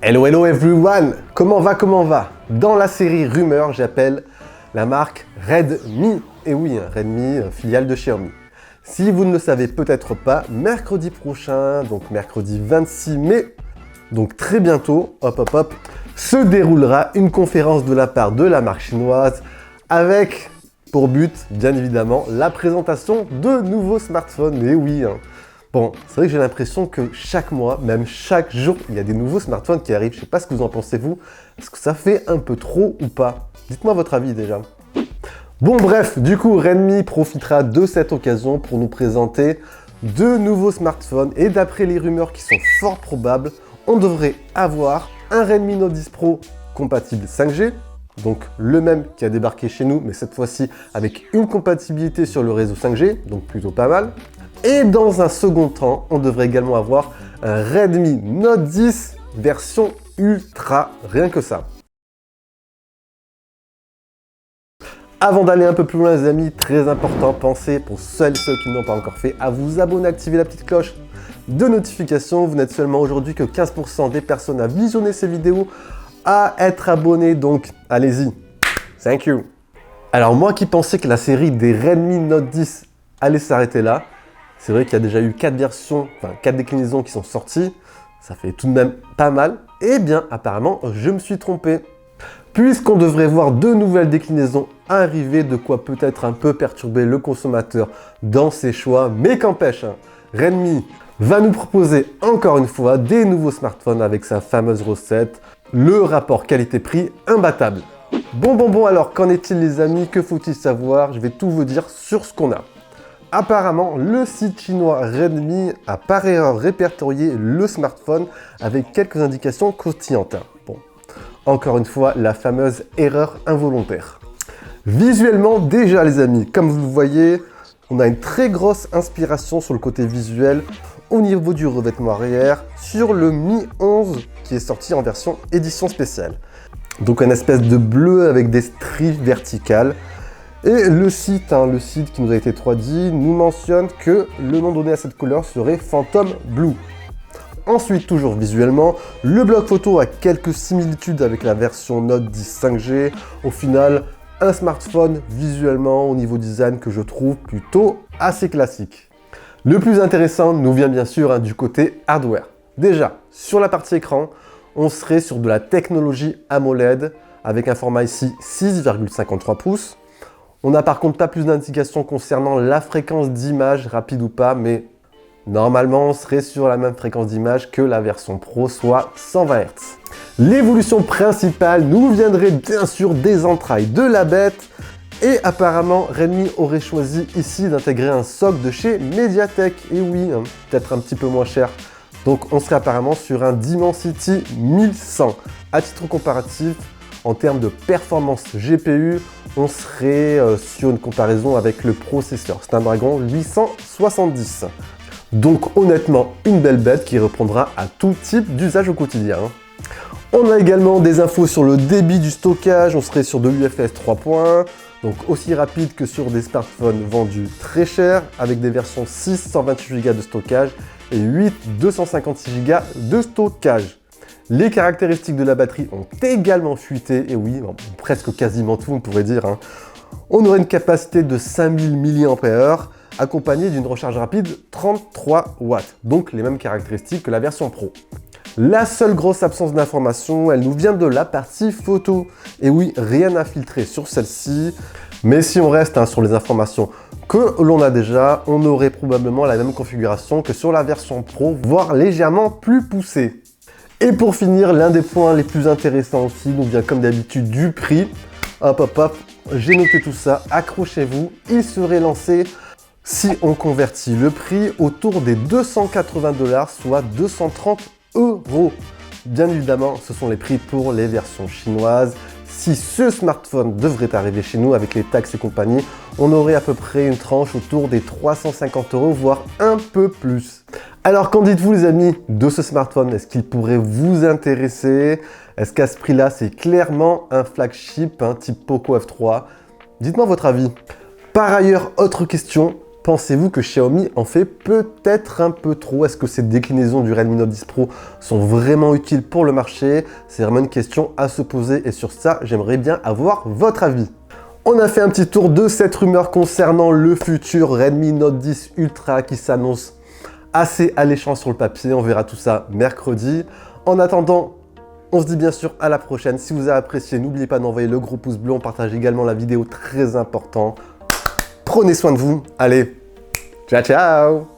Hello, hello everyone! Comment va? Dans la série Rumeurs, j'appelle la marque Redmi. Et oui, Redmi, filiale de Xiaomi. Si vous ne le savez peut-être pas, mercredi prochain, donc mercredi 26 mai, donc très bientôt, se déroulera une conférence de la part de la marque chinoise avec pour but, bien évidemment, la présentation de nouveaux smartphones. Et oui, bon, c'est vrai que j'ai l'impression que chaque mois, même chaque jour, il y a des nouveaux smartphones qui arrivent. Je ne sais pas ce que vous en pensez vous. Est-ce que ça fait un peu trop ou pas? Dites-moi votre avis déjà. Bon bref, du coup, Redmi profitera de cette occasion pour nous présenter deux nouveaux smartphones. Et d'après les rumeurs qui sont fort probables, on devrait avoir un Redmi Note 10 Pro compatible 5G. Donc le même qui a débarqué chez nous, mais cette fois-ci avec une compatibilité sur le réseau 5G, donc plutôt pas mal. Et dans un second temps, on devrait également avoir un Redmi Note 10 version Ultra, rien que ça. Avant d'aller un peu plus loin les amis, très important, pensez pour celles et ceux qui n'ont pas encore fait à vous abonner, activer la petite cloche de notification. Vous n'êtes seulement aujourd'hui que 15% des personnes à visionner ces vidéos, à être abonnés, donc allez-y. Thank you. Alors moi qui pensais que la série des Redmi Note 10 allait s'arrêter là, c'est vrai qu'il y a déjà eu 4 versions, enfin 4 déclinaisons qui sont sorties. Ça fait tout de même pas mal. Eh bien, apparemment, je me suis trompé. Puisqu'on devrait voir 2 nouvelles déclinaisons arriver, de quoi peut-être un peu perturber le consommateur dans ses choix. Mais qu'empêche, Redmi va nous proposer encore une fois des nouveaux smartphones avec sa fameuse recette, le rapport qualité-prix imbattable. Bon, alors qu'en est-il les amis? Que faut-il savoir? Je vais tout vous dire sur ce qu'on a. Apparemment, le site chinois Redmi a par erreur répertorié le smartphone avec quelques indications croustillantes. Bon, encore une fois, la fameuse erreur involontaire. Visuellement, déjà les amis, comme vous le voyez, on a une très grosse inspiration sur le côté visuel au niveau du revêtement arrière sur le Mi 11 qui est sorti en version édition spéciale. Donc une espèce de bleu avec des stries verticales. Et le site qui nous a été 3D nous mentionne que le nom donné à cette couleur serait Phantom Blue. Ensuite, toujours visuellement, le bloc photo a quelques similitudes avec la version Note 10 5G. Au final, un smartphone visuellement au niveau design que je trouve plutôt assez classique. Le plus intéressant nous vient bien sûr du côté hardware. Déjà, sur la partie écran, on serait sur de la technologie AMOLED avec un format ici 6,53 pouces. On n'a par contre pas plus d'indications concernant la fréquence d'image, rapide ou pas, mais normalement on serait sur la même fréquence d'image que la version Pro, soit 120 Hz. L'évolution principale nous viendrait bien sûr des entrailles de la bête. Et apparemment, Redmi aurait choisi ici d'intégrer un socle de chez Mediatek. Et oui, peut-être un petit peu moins cher. Donc on serait apparemment sur un Dimensity 1100. À titre comparatif, en termes de performance GPU, on serait sur une comparaison avec le processeur Snapdragon 870. Donc honnêtement, une belle bête qui répondra à tout type d'usage au quotidien. On a également des infos sur le débit du stockage, on serait sur de l'UFS 3.1, donc aussi rapide que sur des smartphones vendus très chers, avec des versions 6 128 Go de stockage et 8 256 Go de stockage. Les caractéristiques de la batterie ont également fuité, et oui, presque quasiment tout on pourrait dire. On aurait une capacité de 5000 mAh, accompagnée d'une recharge rapide 33 watts, donc les mêmes caractéristiques que la version Pro. La seule grosse absence d'information, elle nous vient de la partie photo. Et oui, rien à filtrer sur celle-ci. Mais si on reste sur les informations que l'on a déjà, on aurait probablement la même configuration que sur la version Pro, voire légèrement plus poussée. Et pour finir, l'un des points les plus intéressants aussi nous vient comme d'habitude du prix. J'ai noté tout ça, accrochez-vous, il serait lancé, si on convertit le prix, autour des 280 $, soit 230 €. Bien évidemment, ce sont les prix pour les versions chinoises. Si ce smartphone devrait arriver chez nous avec les taxes et compagnie, on aurait à peu près une tranche autour des 350 €, voire un peu plus. Alors qu'en dites-vous les amis de ce smartphone? Est-ce qu'il pourrait vous intéresser? Est-ce qu'à ce prix-là, c'est clairement un flagship type Poco F3? Dites-moi votre avis. Par ailleurs, autre question, Pensez-vous que Xiaomi en fait peut-être un peu trop? Est-ce que ces déclinaisons du Redmi Note 10 Pro sont vraiment utiles pour le marché? C'est vraiment une question à se poser et sur ça, j'aimerais bien avoir votre avis. On a fait un petit tour de cette rumeur concernant le futur Redmi Note 10 Ultra qui s'annonce assez alléchant sur le papier. On verra tout ça mercredi. En attendant, on se dit bien sûr à la prochaine. Si vous avez apprécié, n'oubliez pas d'envoyer le gros pouce bleu. On partage également la vidéo, très important. Prenez soin de vous. Allez, ciao ciao.